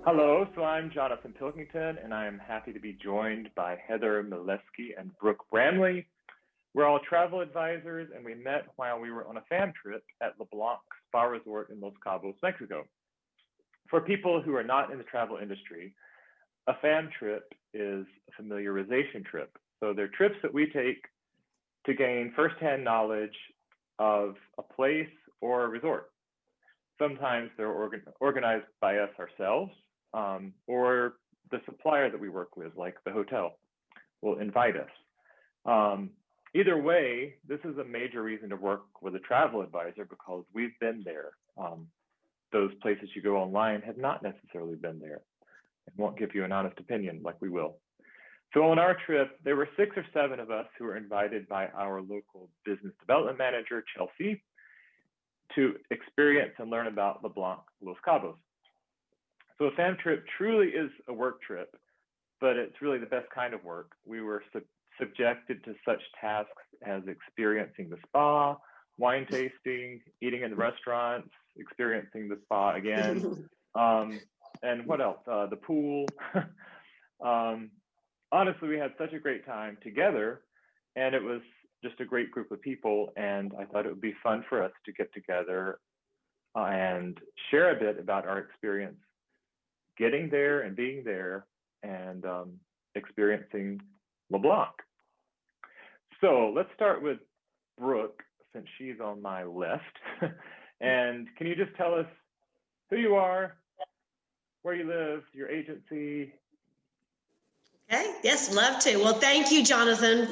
Hello, so I'm Jonathan Pilkington, and I am happy to be joined by Heather Meliski and Brook Bramley. We're all travel advisors, and we met while we were on a fam trip at Blanc Spa Resort in Los Cabos, Mexico. For people who are not in the travel industry, a fam trip is a familiarization trip. So they're trips that we take to gain firsthand knowledge of a place or a resort. Sometimes they're organized by us ourselves, or the supplier that we work with, like the hotel, will invite us. Either way, this is a major reason to work with a travel advisor because we've been there. Those places you go online have not necessarily been there and won't give you an honest opinion like we will. So on our trip, there were 6 or 7 of us who were invited by our local business development manager, Chelsea, to experience and learn about Blanc Los Cabos. So a fam trip truly is a work trip, but it's really the best kind of work. We were subjected to such tasks as experiencing the spa, wine tasting, eating in the restaurants, experiencing the spa again, and what else? The pool. Honestly, we had such a great time together, and it was just a great group of people, and I thought it would be fun for us to get together and share a bit about our experience getting there and being there and experiencing Blanc. So let's start with Brooke, since she's on my left. And can you just tell us who you are, where you live, your agency? Okay, yes, love to. Well, thank you, Jonathan,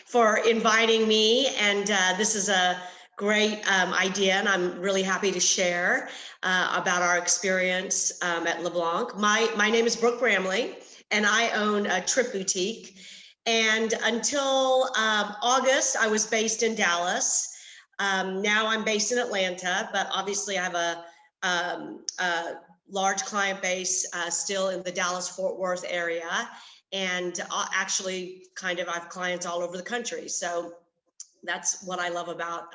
for inviting me. And this is a great idea, and I'm really happy to share about our experience at LeBlanc. My name is Brook Bramley, and I own a TripBoutiq. And until August, I was based in Dallas. Now I'm based in Atlanta, but obviously I have a large client base still in the Dallas-Fort Worth area. And actually I have clients all over the country. So that's what I love about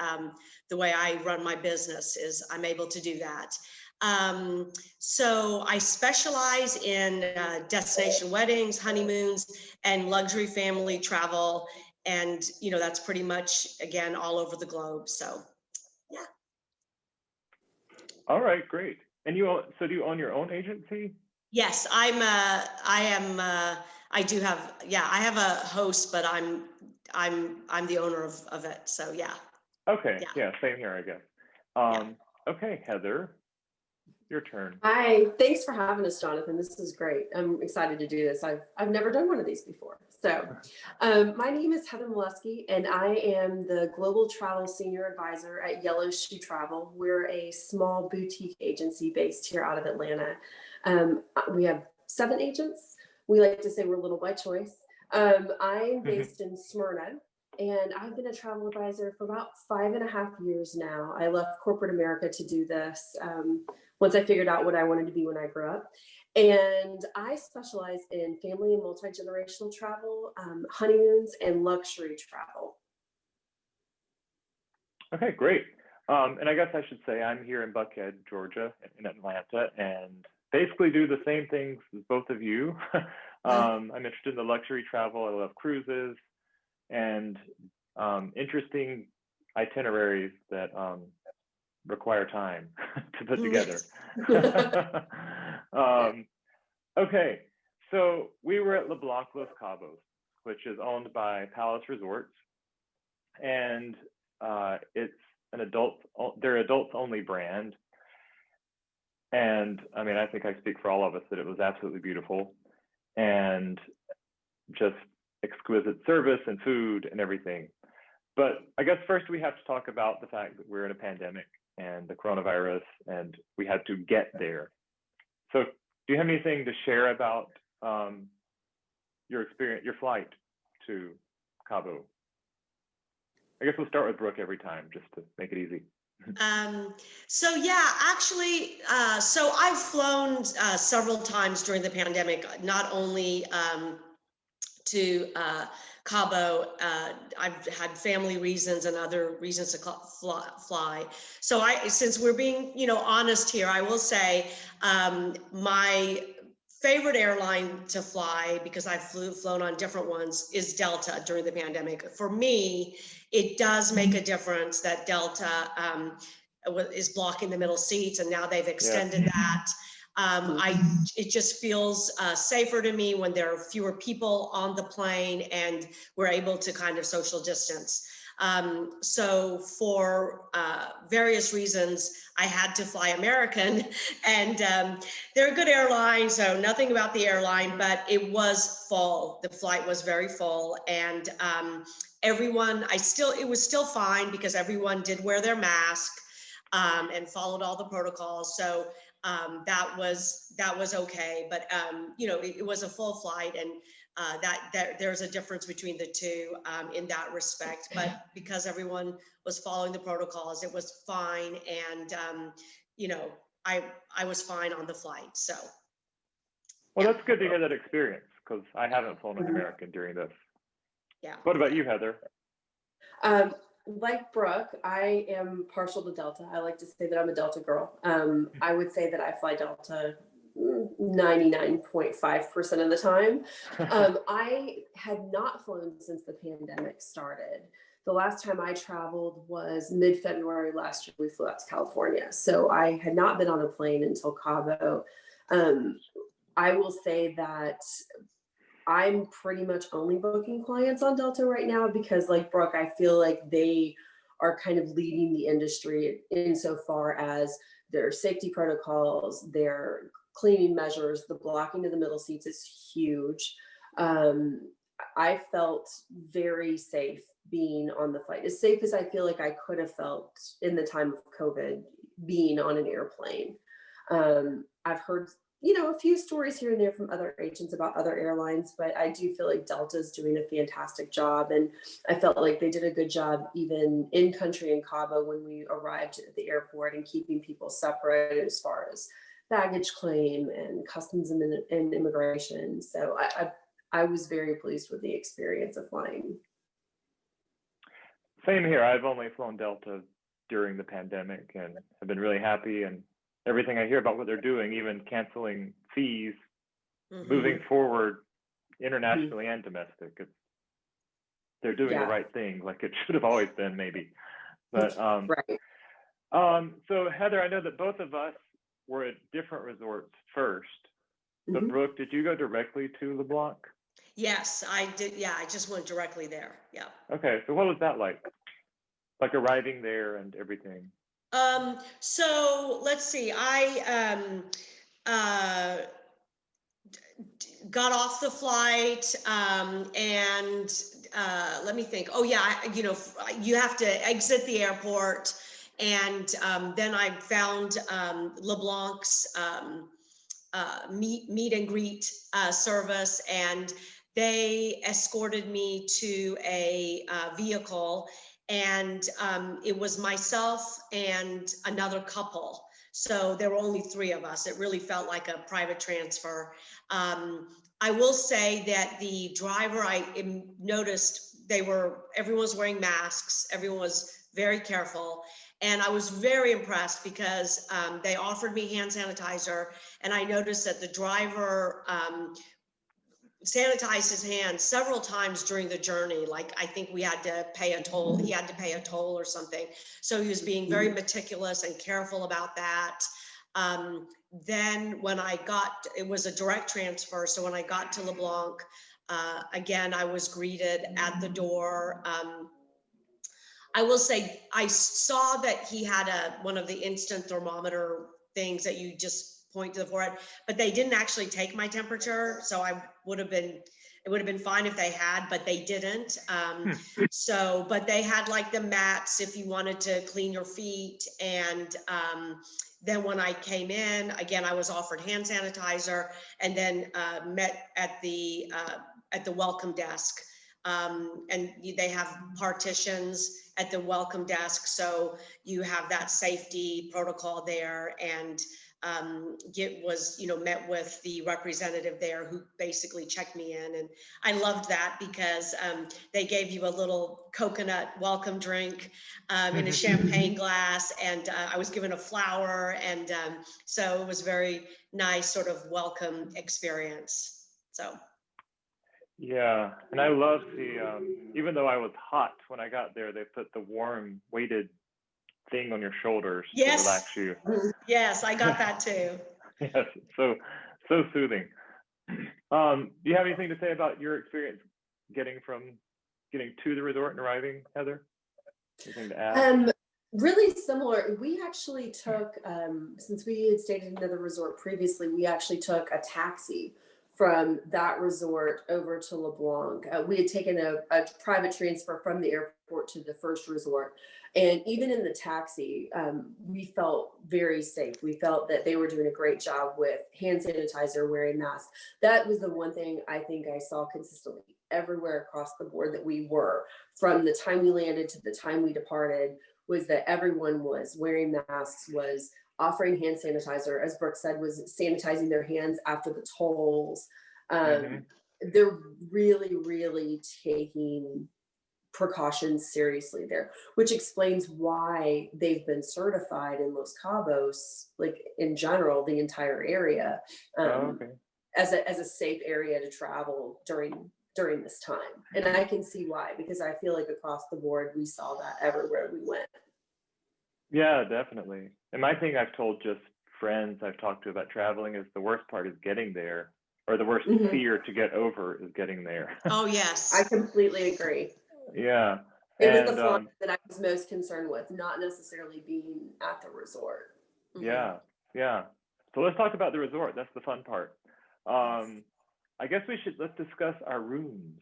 the way I run my business is I'm able to do that. So I specialize in destination weddings, honeymoons, and luxury family travel. And, that's pretty much, again, all over the globe. So, yeah. All right, great. And so do you own your own agency? Yes, I have a host, but I'm the owner of it. So yeah. Okay. Yeah. Same here, I guess. Okay, Heather, your turn. Hi. Thanks for having us, Jonathan. This is great. I'm excited to do this. I've never done one of these before. So, my name is Heather Meliski, and I am the Global Travel Senior Advisor at Yellow Shoe Travel. We're a small boutique agency based here out of Atlanta. We have 7 agents. We like to say we're little by choice. I'm based in Smyrna, and I've been a travel advisor for about 5.5 years now. I left corporate America to do this once I figured out what I wanted to be when I grew up. And I specialize in family and multi-generational travel, honeymoons, and luxury travel. Okay, great. And I guess I should say I'm here in Buckhead, Georgia, in Atlanta, and basically do the same things as both of you. I'm interested in the luxury travel. I love cruises and interesting itineraries that require time to put together. Okay, so we were at Blanc Los Cabos, which is owned by Palace Resorts, and it's they're adults only brand. And I mean, I think I speak for all of us that it was absolutely beautiful and just exquisite service and food and everything. But I guess first we have to talk about the fact that we're in a pandemic and the coronavirus, and we had to get there. So do you have anything to share about your experience, your flight to Cabo? I guess we'll start with Brooke every time, just to make it easy. So I've flown several times during the pandemic, not only to Cabo. I've had family reasons and other reasons to fly. So since we're being, honest here, I will say my favorite airline to fly, because I've flown on different ones, is Delta during the pandemic. For me, it does make a difference that Delta is blocking the middle seats, and now they've extended that. It just feels safer to me when there are fewer people on the plane and we're able to kind of social distance. So for various reasons, I had to fly American, and they're a good airline, so nothing about the airline, but it was full. The flight was very full, and it was still fine because everyone did wear their mask and followed all the protocols. So that was okay, but it was a full flight, and that there's a difference between the two in that respect. But because everyone was following the protocols, it was fine, and I was fine on the flight. So. Well, that's good to hear that experience, because I haven't flown an American during this. Yeah. What about you, Heather? Like Brooke, I am partial to Delta. I like to say that I'm a Delta girl. I would say that I fly Delta 99.5% of the time. I had not flown since the pandemic started. The last time I traveled was mid-February last year. We flew out to California. So I had not been on a plane until Cabo. I will say that I'm pretty much only booking clients on Delta right now because, like Brooke, I feel like they are kind of leading the industry insofar as their safety protocols, their cleaning measures, the blocking of the middle seats is huge. I felt very safe being on the flight, as safe as I feel like I could have felt in the time of COVID being on an airplane. I've heard a few stories here and there from other agents about other airlines, but I do feel like Delta's doing a fantastic job. And I felt like they did a good job even in country in Cabo when we arrived at the airport, and keeping people separate as far as baggage claim and customs and immigration. So I was very pleased with the experience of flying. Same here. I've only flown Delta during the pandemic and have been really happy, and everything I hear about what they're doing, even canceling fees, moving forward internationally and domestic, they're doing the right thing, like it should have always been, maybe. But right. So Heather, I know that both of us were at different resorts first, but Brooke, did you go directly to LeBlanc? Yes, I did. Yeah, I just went directly there. Yeah. Okay, so what was that like? Like arriving there and everything? So let's see, I got off the flight and let me think. Oh yeah, you have to exit the airport, and then I found LeBlanc's meet and greet service, and they escorted me to a vehicle. And it was myself and another couple. So there were only 3 of us. It really felt like a private transfer. I will say that the driver, I noticed everyone was wearing masks. Everyone was very careful. And I was very impressed because they offered me hand sanitizer. And I noticed that the driver sanitized his hands several times during the journey. Like, I think we had to pay a toll. He had to pay a toll or something. So he was being very meticulous and careful about that. Then when it was a direct transfer. So when I got to LeBlanc, again, I was greeted at the door. I will say, I saw that he had one of the instant thermometer things that you just point to the forehead, but they didn't actually take my temperature. So it would have been fine if they had, but they didn't. But they had like the mats if you wanted to clean your feet. And then when I came in, again, I was offered hand sanitizer, and then met at the welcome desk. And they have partitions at the welcome desk. So you have that safety protocol there. And met with the representative there who basically checked me in. And I loved that because they gave you a little coconut welcome drink in a champagne glass, and I was given a flower. And so it was very nice sort of welcome experience. So. Yeah, and I love the, even though I was hot when I got there, they put the warm weighted thing on your shoulders to relax you. Yes, I got that too. Yes, so soothing. Do you have anything to say about your experience getting to the resort and arriving, Heather? Anything to add? Really similar. We actually took, since we had stayed at another resort previously, we actually took a taxi from that resort over to LeBlanc. We had taken a private transfer from the airport to the first resort. And even in the taxi, we felt very safe. We felt that they were doing a great job with hand sanitizer, wearing masks. That was the one thing I think I saw consistently everywhere across the board that we were, from the time we landed to the time we departed, was that everyone was wearing masks, was offering hand sanitizer, as Brooke said, was sanitizing their hands after the tolls. They're really, really taking precautions seriously there, which explains why they've been certified in Los Cabos, like in general, the entire area, as a safe area to travel during this time. And I can see why, because I feel like across the board, we saw that everywhere we went. Yeah, definitely. And my thing I've told just friends I've talked to about traveling is the worst part is getting there, or the worst fear to get over is getting there. Oh, yes. I completely agree. Yeah. It was the flight that I was most concerned with, not necessarily being at the resort. Yeah. So let's talk about the resort. That's the fun part. I guess let's discuss our rooms.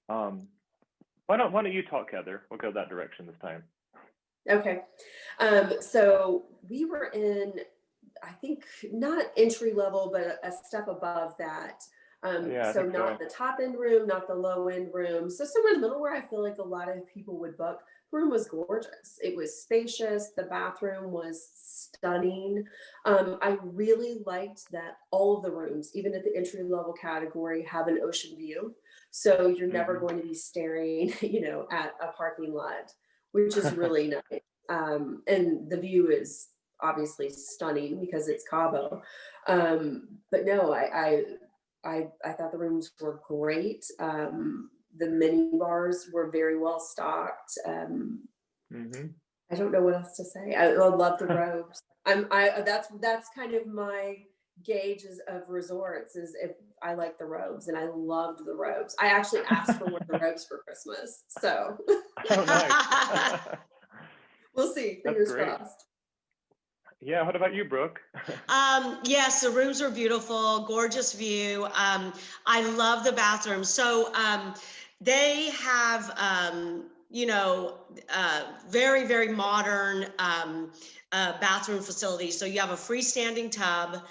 Why don't you talk, Heather? We'll go that direction this time. Okay. So we were in, I think, not entry level, but a step above that. So not the top end room, not the low end room. So somewhere in the middle, where I feel like a lot of people would book. The room was gorgeous. It was spacious. The bathroom was stunning. I really liked that all of the rooms, even at the entry level category, have an ocean view. So you're never going to be staring, at a parking lot, which is really nice. And the view is obviously stunning because it's Cabo. But no, I thought the rooms were great. The mini bars were very well stocked. I don't know what else to say. I love the robes. That's kind of my gauges of resorts, is if I like the robes, and I loved the robes. I actually asked for one of the robes for Christmas. So nice. We'll see. Fingers crossed. Yeah, what about you, Brooke? Yes, the rooms are beautiful, gorgeous view. I love the bathrooms. So they have, very, very modern bathroom facilities. So you have a freestanding tub.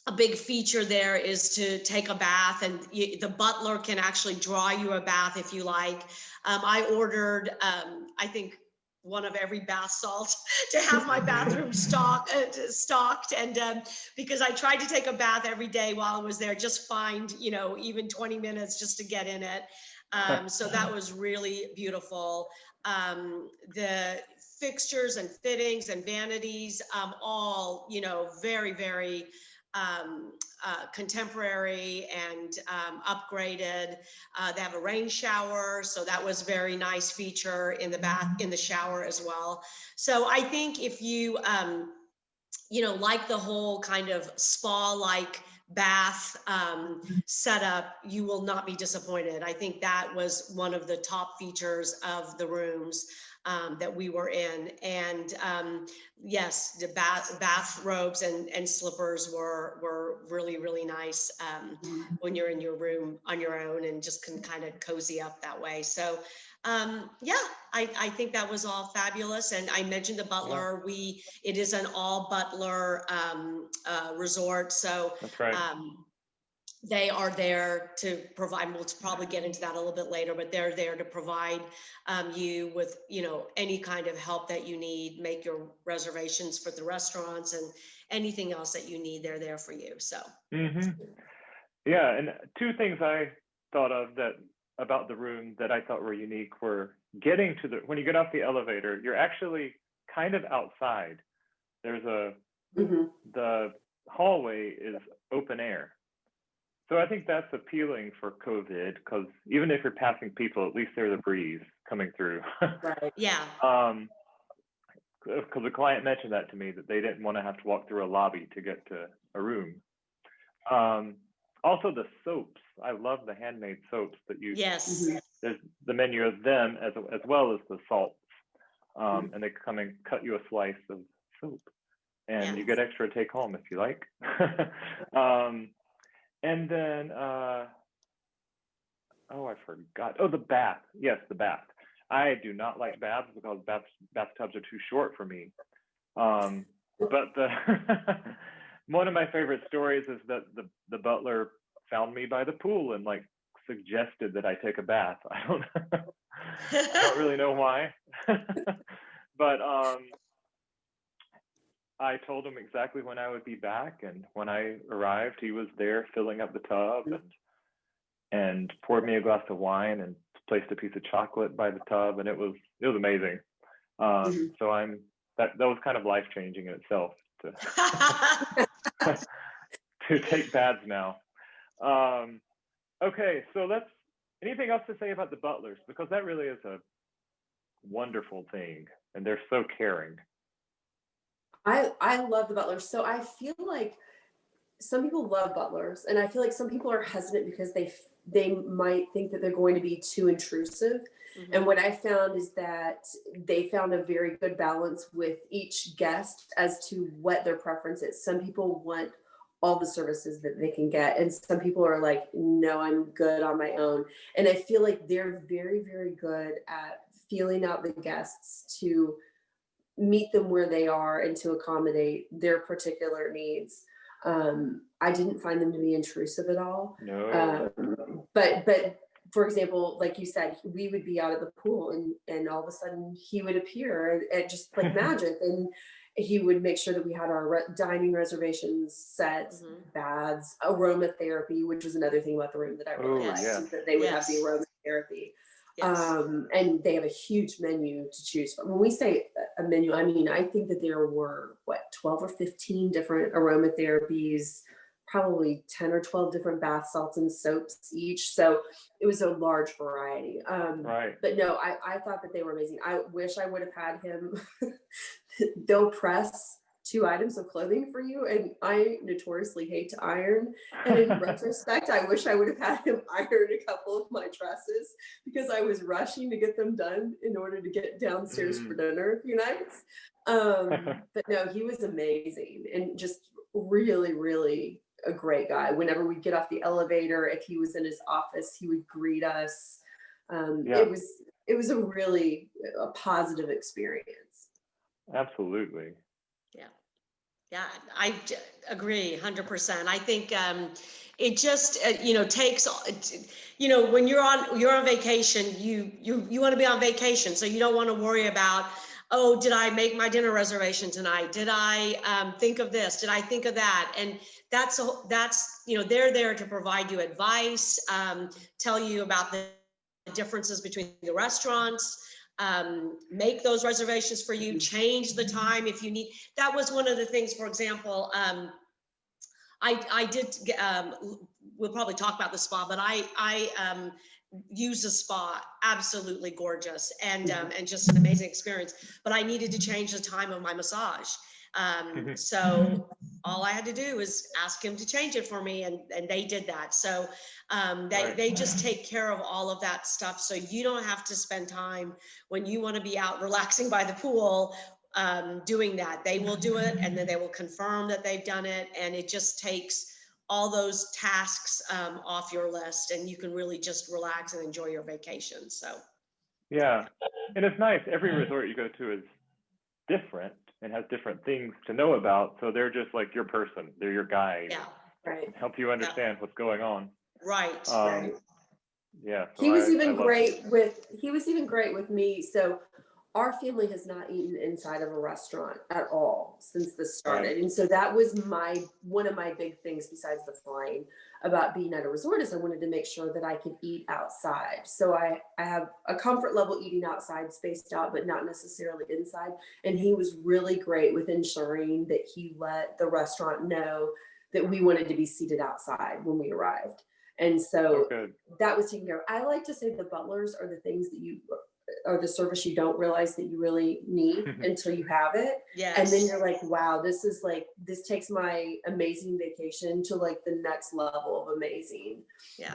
A big feature there is to take a bath, and the butler can actually draw you a bath if you like. I ordered, I think, one of every bath salt to have my bathroom stocked, and because I tried to take a bath every day while I was there, just find even 20 minutes just to get in it. So that was really beautiful. The fixtures and fittings and vanities, all very, very contemporary and upgraded. They have a rain shower, so that was a very nice feature in the shower as well. So I think if you like the whole kind of spa-like bath setup, you will not be disappointed. I think that was one of the top features of the rooms that we were in. And yes, the bathrobes and slippers were really, really nice when you're in your room on your own and just can kind of cozy up that way. So I think that was all fabulous. And I mentioned the Butler. It is an all Butler resort. So that's right. they are there to provide, we'll probably get into that a little bit later, but they're there to provide you with, any kind of help that you need, make your reservations for the restaurants and anything else that you need, they're there for you. So. Yeah, and two things I thought of about the room that I thought were unique were getting to when you get off the elevator, you're actually kind of outside. There's the hallway is open air. So I think that's appealing for COVID, because even if you're passing people, at least there's a breeze coming through. Right. Yeah. Because the client mentioned that to me, that they didn't want to have to walk through a lobby to get to a room. Also the soaps. I love the handmade soaps that you. Yes. There's the menu of them as well as the salts, and they come and cut you a slice of soap, and you get extra take home if you like. And then, I forgot. Oh, the bath. Yes, the bath. I do not like baths because bathtubs are too short for me. But one of my favorite stories is that the butler found me by the pool and suggested that I take a bath. I don't really know why. But I told him exactly when I would be back, and when I arrived, he was there filling up the tub and poured me a glass of wine and placed a piece of chocolate by the tub, and it was amazing. So that was kind of life-changing in itself to take baths now. Okay, so anything else to say about the butlers, because that really is a wonderful thing, and they're so caring. I love the butlers. So I feel like some people love butlers, and I feel like some people are hesitant because they might think that they're going to be too intrusive. And what I found is that they found a very good balance with each guest as to what their preference is. Some people want all the services that they can get, and some people are like, no, I'm good on my own. And I feel like they're very, very good at feeling out the guests to meet them where they are and to accommodate their particular needs. I didn't find them to be intrusive at all. No. But for example, like you said, we would be out at the pool and all of a sudden he would appear at just like magic, and he would make sure that we had our dining reservations set, baths, aromatherapy, which was another thing about the room that I really liked, is that they would have the aromatherapy. And they have a huge menu to choose from. When we say a menu, I mean, I think that there were 12 or 15 different aromatherapies, probably 10 or 12 different bath salts and soaps each. So it was a large variety. But no, I thought that they were amazing. I wish I would have had him. They'll press 2 items of clothing for you, and I notoriously hate to iron. And in retrospect, I wish I would have had him iron a couple of my dresses because I was rushing to get them done in order to get downstairs for dinner a few nights. But no, he was amazing and just really, really a great guy. Whenever we get off the elevator, if he was in his office, he would greet us. It was a positive experience. Absolutely. Yeah, I agree 100%. I think it just takes, when you're on vacation, you want to be on vacation, so you don't want to worry about, oh, did I make my dinner reservation tonight? Did I think of this? Did I think of that? And that's they're there to provide you advice, tell you about the differences between the restaurants. Make those reservations for you, change the time if you need. That was one of the things, for example, I did, we'll probably talk about the spa, but I used a spa, absolutely gorgeous and just an amazing experience, but I needed to change the time of my massage. So all I had to do was ask him to change it for me, and they did that. So they just take care of all of that stuff, so you don't have to spend time when you want to be out relaxing by the pool doing that. They will do it, and then they will confirm that they've done it, and it just takes all those tasks off your list, and you can really just relax and enjoy your vacation. So yeah, and it's nice. Every resort you go to is different and has different things to know about, so they're just like your person, they're your guide. Right. help you understand what's going on. Right. Right. Yeah. So He was even I love great with me. So our family has not eaten inside of a restaurant at all since this started. Right. And so that was one of my big things besides the flying about being at a resort is I wanted to make sure that I could eat outside. So I have a comfort level eating outside, spaced out, but not necessarily inside. And he was really great with ensuring that he let the restaurant know that we wanted to be seated outside when we arrived. And so that was taken care of. I like to say the butlers are the things that or the service you don't realize that you really need until you have it. Yes. And then you're like, wow, this takes my amazing vacation to like the next level of amazing. Yeah.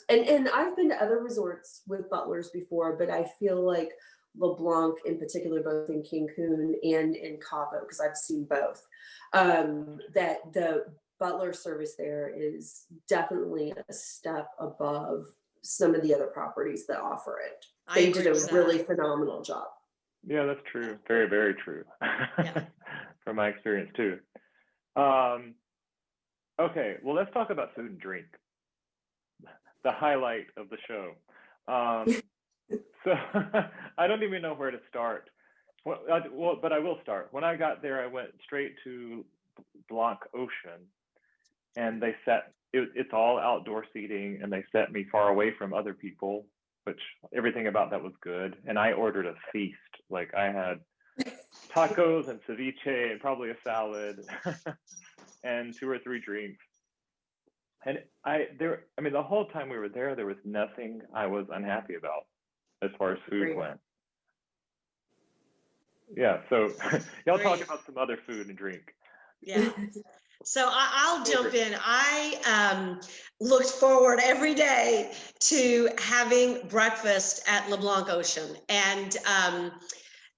And I've been to other resorts with butlers before, but I feel like LeBlanc in particular, both in Cancun and in Cabo, because I've seen both, that the butler service there is definitely a step above some of the other properties that offer it. They did a really phenomenal job. Yeah, that's true. Very, very true. Yeah. From my experience too. Okay, well, let's talk about food and drink. The highlight of the show. So I don't even know where to start. Well, but I will start. When I got there, I went straight to Blanc Ocean, and it's all outdoor seating, and they set me far away from other people, which everything about that was good. And I ordered a feast. Like I had tacos and ceviche and probably a salad and 2 or 3 drinks. And the whole time we were there was nothing I was unhappy about as far as food went. Yeah, so y'all talk about some other food and drink. Yeah. So I'll jump in. I looked forward every day to having breakfast at LeBlanc Ocean. And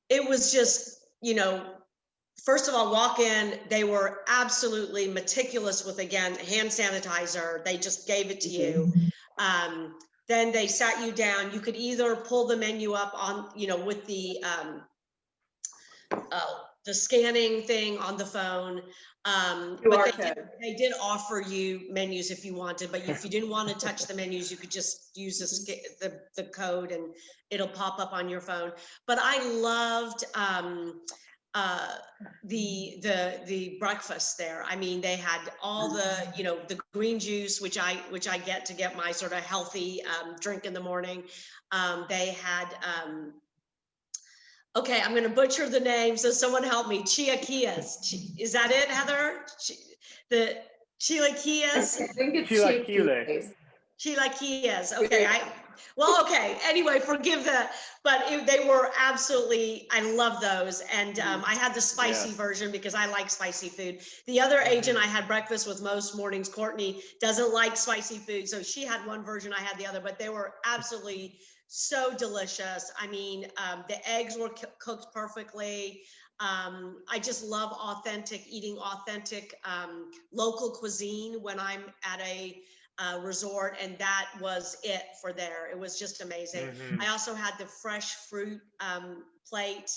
it was just, first of all, walk in, they were absolutely meticulous with, again, hand sanitizer. They just gave it to you. Then they sat you down. You could either pull the menu up on, with the scanning thing on the phone. But they did offer you menus if you wanted, but if you didn't want to touch the menus, you could just use the code and it'll pop up on your phone. But I loved the breakfast there. I mean, they had all the, the green juice, which I get my sort of healthy drink in the morning. They had okay, I'm going to butcher the name, so someone help me. Chilaquiles. Is that it, Heather? The chilaquiles? I think it's chilaquiles. Chilaquiles. Okay. Okay. Anyway, forgive that, but they were absolutely, I love those. And I had the spicy version because I like spicy food. The other agent I had breakfast with most mornings, Courtney, doesn't like spicy food. So she had one version, I had the other, but they were absolutely so delicious. I mean, the eggs were cooked perfectly. I just love eating authentic local cuisine when I'm at a resort, and that was it for there. It was just amazing. I also had the fresh fruit plate,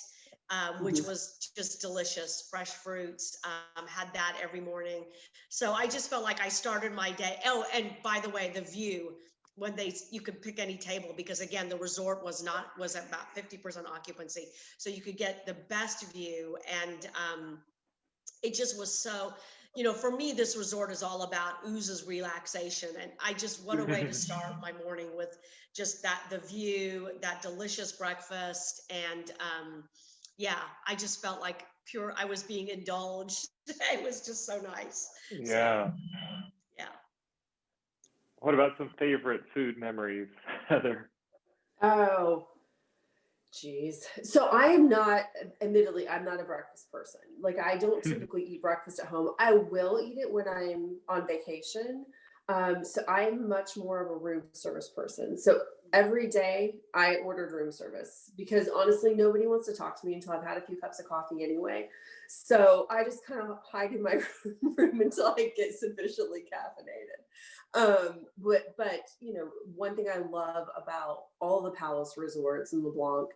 which was just delicious. Fresh fruits, had that every morning. So I just felt like I started my day. Oh, and by the way, the view, when you could pick any table, because again, the resort was at about 50% occupancy. So you could get the best view. And it just was so, for me, this resort is all about oozes relaxation. And what a way to start my morning with just the view, that delicious breakfast. And I just felt like I was being indulged. It was just so nice. Yeah. So, yeah. What about some favorite food memories, Heather? Oh, geez. So admittedly, I'm not a breakfast person. Like I don't typically eat breakfast at home. I will eat it when I'm on vacation. So I'm much more of a room service person. So every day I ordered room service because honestly, nobody wants to talk to me until I've had a few cups of coffee anyway. So I just kind of hide in my room until I get sufficiently caffeinated. But one thing I love about all the Palace resorts in LeBlanc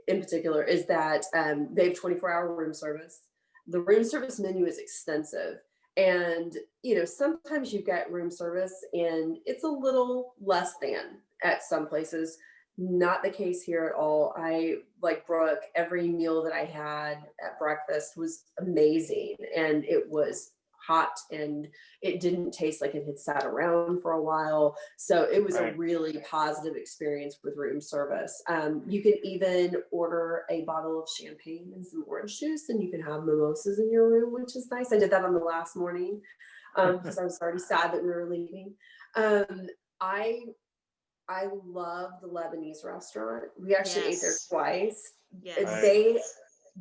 in particular is that they have 24-hour room service. The room service menu is extensive. And, you know, sometimes you get room service and it's a little less than at some places. Not the case here at all. I, like Brooke, every meal that I had at breakfast was amazing, and it was hot and it didn't taste like it had sat around for a while. So it was a Right. really positive experience with room service. You can even order a bottle of champagne and some orange juice, and you can have mimosas in your room, which is nice. I did that on the last morning because I was already sad that we were leaving. I I love the Lebanese restaurant. We actually ate there Yes. twice. Yes.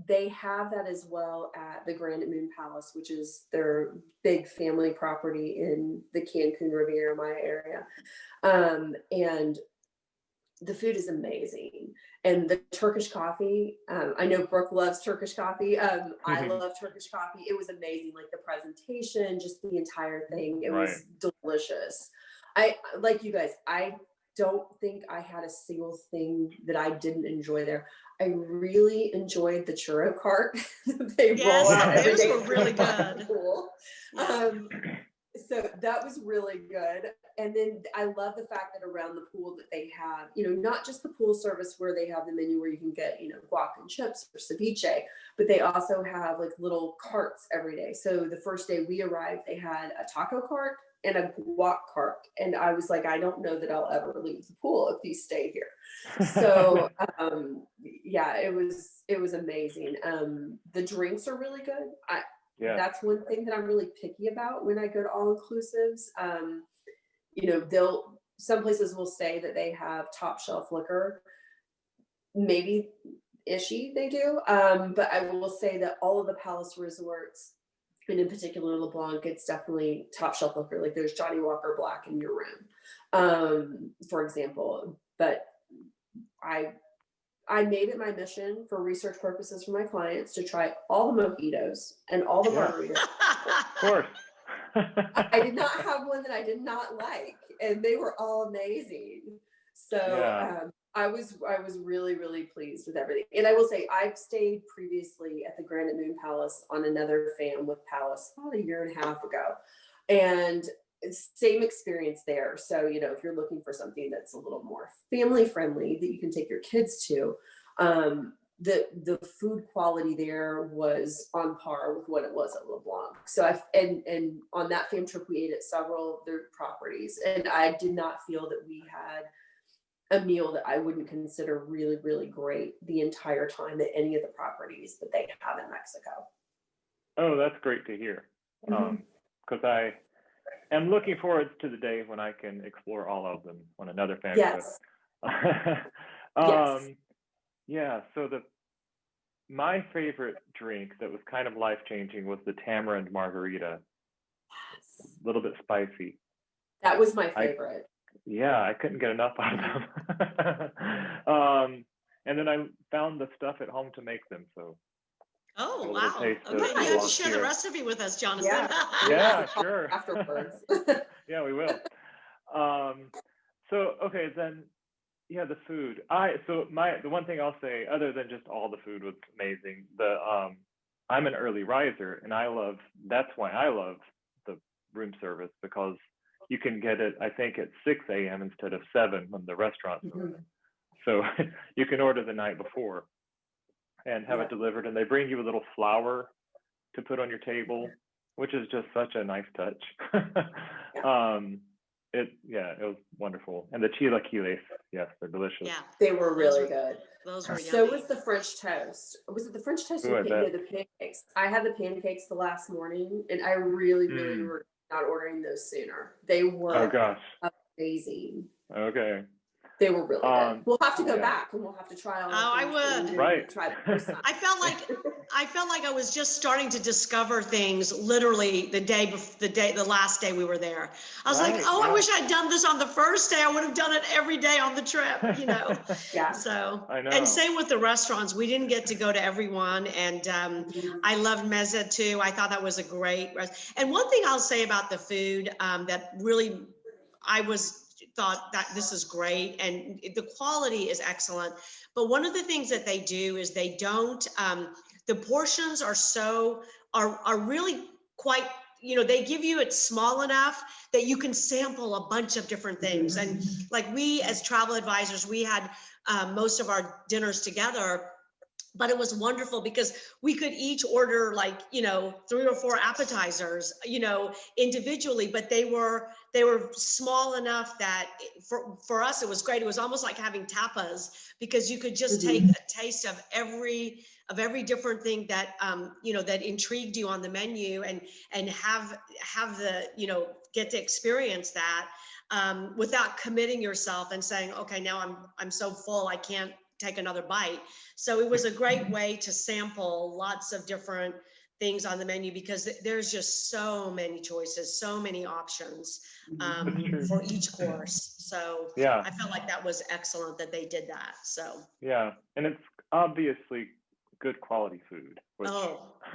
They have that as well at the Grand Moon Palace, which is their big family property in the Cancun Riviera Maya area. And the food is amazing. And the Turkish coffee, I know Brooke loves Turkish coffee. I love Turkish coffee. It was amazing. Like the presentation, just the entire thing. It Right. was delicious. I, like you guys, I don't think I had a single thing that I didn't enjoy there. I really enjoyed the churro cart that they roll Yes, out every those day were really by the good. pool. So that was really good. And then I love the fact that around the pool that they have, you know, not just the pool service where they have the menu where you can get, you know, guac and chips or ceviche, but they also have like little carts every day. So the first day we arrived, they had a taco cart and a guac cart. And I was like, I don't know that I'll ever leave the pool if these stay here. So yeah, it was amazing. The drinks are really good. Yeah. That's one thing that I'm really picky about when I go to all inclusives. You know, some places will say that they have top shelf liquor. Maybe they do. But I will say that all of the Palace resorts, and in particular LeBlanc, it's definitely top shelf liquor. Like there's Johnny Walker Black in your room, for example. But I made it my mission for research purposes for my clients to try all the mojitos and all the margaritas. Of course. I did not have one that I did not like, and they were all amazing. So I was really, really pleased with everything. And I will say I've stayed previously at the Grand Moon Palace on another fam with Palace about a year and a half ago, and same experience there. So, you know, if you're looking for something that's a little more family friendly that you can take your kids to, the food quality there was on par with what it was at LeBlanc. So and on that fam trip, we ate at several of their properties, and I did not feel that we had a meal that I wouldn't consider really, really great the entire time at any of the properties that they have in Mexico. Oh, that's great to hear. Because I am looking forward to the day when I can explore all of them on another family trip. Yes. Yeah, so my favorite drink that was kind of life-changing was the tamarind margarita. A little bit spicy. That was my favorite. I couldn't get enough out of them. And then I found the stuff at home to make them. So. Oh, wow. Okay, you have to share the recipe with us, Jonathan. Yeah, sure. Afterwards. Yeah, we will. So, okay, then, yeah, the food. The one thing I'll say, other than just all the food was amazing, I'm an early riser, and that's why I love the room service, because you can get it, I think, at 6 a.m. instead of 7 when the restaurant's open. So you can order the night before and have it delivered, and they bring you a little flower to put on your table, which is just such a nice touch. It was wonderful. And the chilaquiles, yes, they're delicious. Yeah, they were really good. Those were yummy. So was the French toast. Was it the French toast? Ooh, The pancakes. I had the pancakes the last morning, and I really, really were not ordering those sooner. They were amazing. Okay. They were really good. We'll have to go back and we'll have to try all. I would. Right. Try the first time. I felt like I was just starting to discover things literally the last day we were there. I was like, I wish I'd done this on the first day. I would have done it every day on the trip, you know? So, I know. And same with the restaurants. We didn't get to go to everyone. And I loved Meza too. I thought that was a great And one thing I'll say about the food that really thought that this is great and the quality is excellent, but one of the things that they do is they don't the portions are really quite they give you it small enough that you can sample a bunch of different things. And like we, as travel advisors, we had most of our dinners together, but it was wonderful because we could each order like, 3 or 4 appetizers, individually, but they were small enough that for us, it was great. It was almost like having tapas because you could just take a taste of every different thing that, that intrigued you on the menu and have the, get to experience that without committing yourself and saying, okay, now I'm so full, I can't take another bite. So it was a great way to sample lots of different things on the menu because there's just so many choices, so many options for each course. So I felt like that was excellent that they did that. So and it's obviously good quality food, which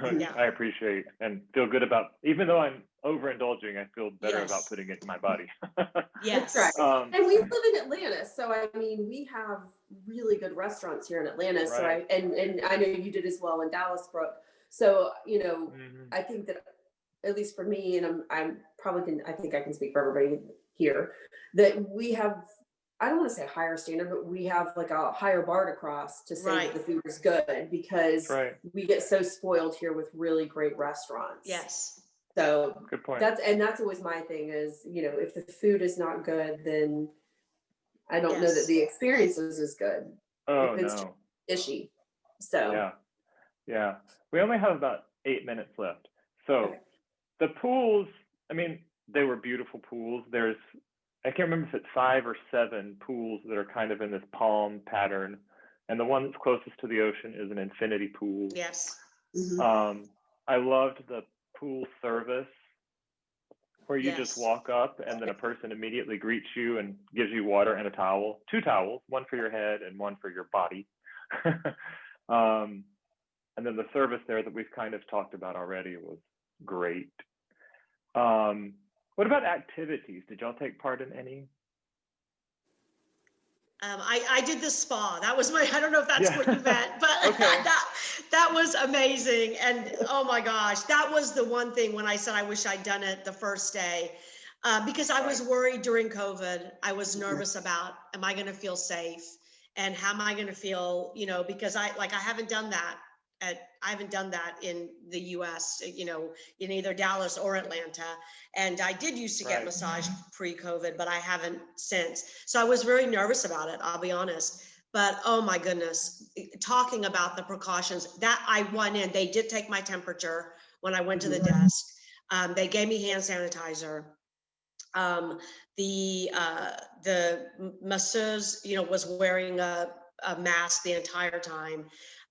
I appreciate and feel good about. Even though I'm overindulging, I feel better about putting it in my body. Yes, that's right. And we live in Atlanta, so I mean, we have really good restaurants here in Atlanta. So and I know you did as well in Dallas, Brook. So I think that at least for me, and I'm probably I think I can speak for everybody here, that we have, I don't want to say a higher standard, but we have like a higher bar to cross to say that the food is good because we get so spoiled here with really great restaurants. Yes. So good point. That's always my thing is, if the food is not good, then I don't know that the experience is as good. Oh, if it's ishy. So yeah. We only have about 8 minutes left. So the pools, I mean, they were beautiful pools. I can't remember if it's 5 or 7 pools that are kind of in this palm pattern. And the one that's closest to the ocean is an infinity pool. Yes. I loved the pool service where you just walk up and then a person immediately greets you and gives you water and a towel, 2 towels, one for your head and one for your body. And then the service there that we've kind of talked about already was great. What about activities? Did y'all take part in any? I did the spa. That was I don't know if that's what you meant, but that was amazing. And oh my gosh, that was the one thing when I said I wish I'd done it the first day, because I was worried during COVID. I was nervous about, am I going to feel safe? And how am I going to feel, because I haven't done that. I haven't done that in the US, in either Dallas or Atlanta. And I did used to get massage pre-COVID, but I haven't since. So I was very nervous about it, I'll be honest. But oh my goodness, talking about the precautions that I went in, they did take my temperature when I went to the desk. They gave me hand sanitizer. The masseuse, was wearing a mask the entire time.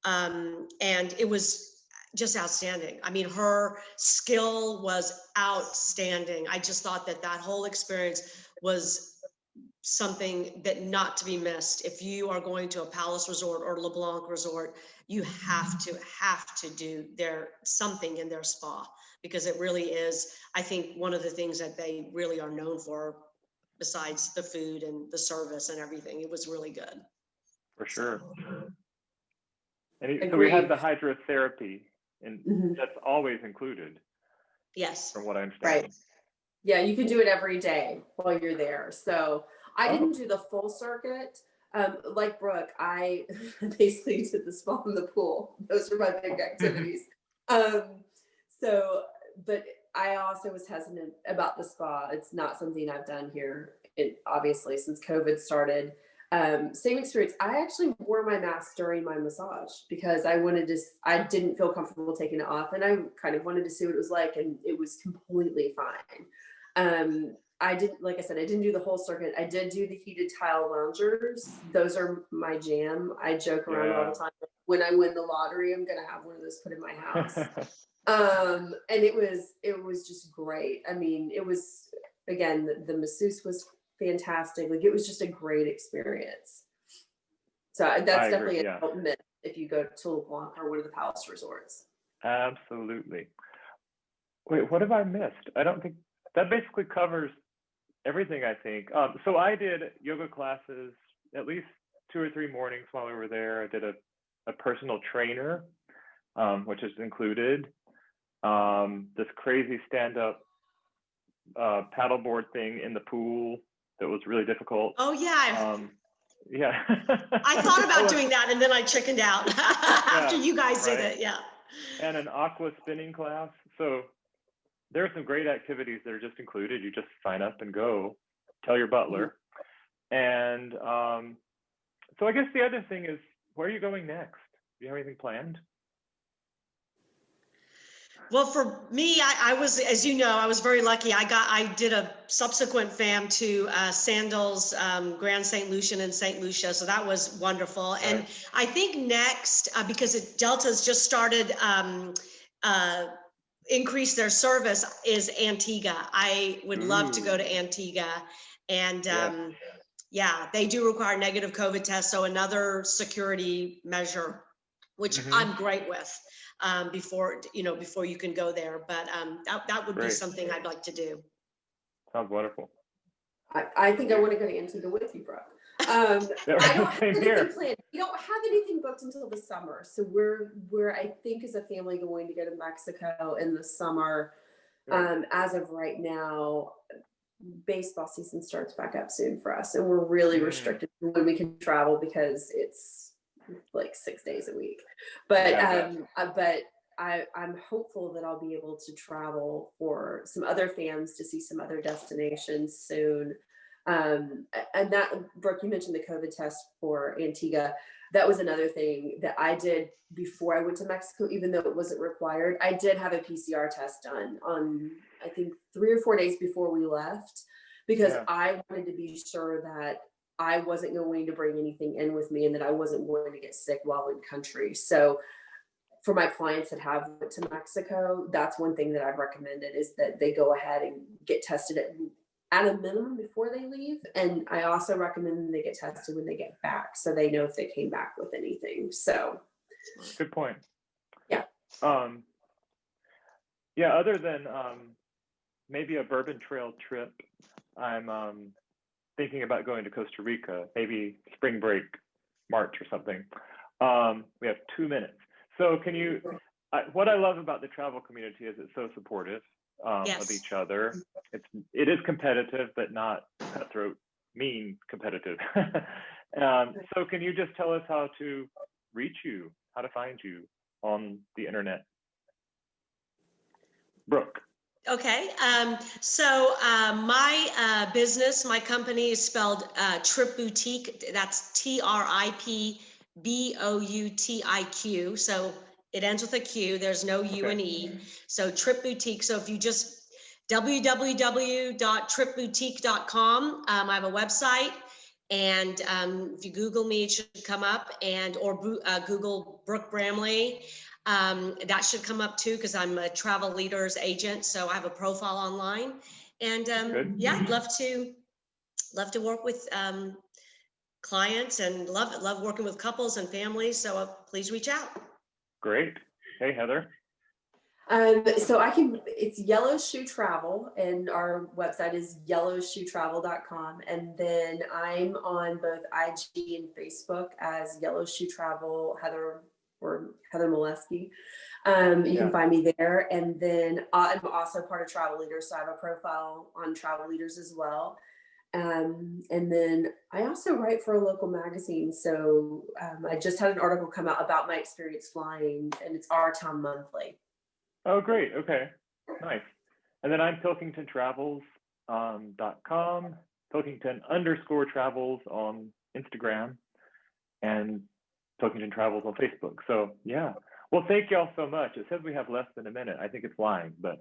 And it was just outstanding. I mean, her skill was outstanding. I just thought that whole experience was something that not to be missed. If you are going to a Palace Resort or LeBlanc Resort, you have to do something in their spa, because it really is, I think, one of the things that they really are known for, besides the food and the service and everything. It was really good. For sure. And so we had the hydrotherapy, and that's always included. Yes. From what I understand. Right. Yeah, you can do it every day while you're there. So I didn't do the full circuit. Like Brooke, I basically did the spa and the pool. Those are my big activities. But I also was hesitant about the spa. It's not something I've done here, obviously, since COVID started. Same experience. I actually wore my mask during my massage because I didn't feel comfortable taking it off, and I kind of wanted to see what it was like, and it was completely fine. Like I said, I didn't do the whole circuit. I did do the heated tile loungers. Those are my jam. I joke around all the time. When I win the lottery, I'm going to have one of those put in my house. And it was just great. I mean, it was, again, the masseuse was fantastic. Like, it was just a great experience. So that's definitely a myth if you go to LeBlanc or one of the Palace Resorts. Absolutely. Wait, what have I missed? I don't think that basically covers everything, I think. So I did yoga classes at least 2 or 3 mornings while we were there. I did a personal trainer, which is included. this crazy stand-up paddleboard thing in the pool that was really difficult. Oh yeah. Yeah. I thought about doing that and then I chickened out after you guys did it. Yeah. And an aqua spinning class. So there are some great activities that are just included. You just sign up and go. Tell your butler. And so I guess the other thing is, where are you going next? Do you have anything planned? Well, for me, I was, as you know, I was very lucky. I did a subsequent fam to Sandals, Grand St. Lucian and St. Lucia. So that was wonderful. Right. And I think next, because Delta's just started, increase their service, is Antigua. I would love to go to Antigua. And yeah, they do require negative COVID tests. So another security measure, which I'm great with. Before you can go there, but that would be something I'd like to do. Sounds wonderful. I think I want to go to Antigua with you, Brooke. I don't have anything planned. We don't have anything booked until the summer, so we're I think as a family going to go to Mexico in the summer. As of right now, baseball season starts back up soon for us, and we're really restricted when we can travel because it's like 6 days a week, but I'm hopeful that I'll be able to travel for some other fams to see some other destinations soon. And that, Brooke, you mentioned the COVID test for Antigua. That was another thing that I did before I went to Mexico, even though it wasn't required. I did have a PCR test done on, I think, 3 or 4 days before we left, because I wanted to be sure that I wasn't going to bring anything in with me and that I wasn't going to get sick while in country. So for my clients that have went to Mexico, that's one thing that I've recommended, is that they go ahead and get tested at a minimum before they leave. And I also recommend they get tested when they get back, so they know if they came back with anything. So good point. Yeah. Other than maybe a Bourbon Trail trip, I'm thinking about going to Costa Rica, maybe spring break, March or something. We have 2 minutes. So can you, what I love about the travel community is it's so supportive of each other. It is competitive, but not cutthroat, mean competitive. So can you just tell us how to reach you, how to find you on the internet? Brooke. Okay, so my business, my company is spelled TripBoutiq. That's TripBoutiq. So it ends with a Q. There's no U and E. So TripBoutiq. So if you just www.tripboutique.com, I have a website, and if you Google me, it should come up, or Google Brooke Bramley. That should come up too, because I'm a travel leaders agent, so I have a profile online. And I'd love to work with clients, and love working with couples and families. So please reach out. Great. Hey, Heather. So it's Yellow Shoe Travel, and our website is yellowshoetravel.com. And then I'm on both IG and Facebook as Yellow Shoe Travel, Heather Meliski. You can find me there. And then I'm also part of Travel Leaders, so I have a profile on Travel Leaders as well. And then I also write for a local magazine. So I just had an article come out about my experience flying, and it's Our Town Monthly. Oh, great. Okay, nice. And then I'm pilkingtontravels.com, Pilkington_travels on Instagram, and Pilkington Travels on Facebook. So yeah. Well, thank y'all so much. It says we have less than a minute. I think it's lying, but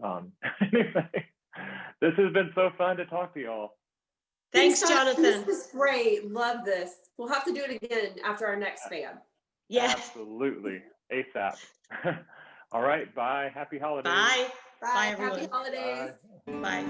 anyway, this has been so fun to talk to y'all. Thanks, Jonathan. This was great. Love this. We'll have to do it again after our next fan. Yeah. Absolutely. ASAP. All right. Bye. Happy holidays. Bye. Bye. Everyone. Happy holidays. Bye. Bye.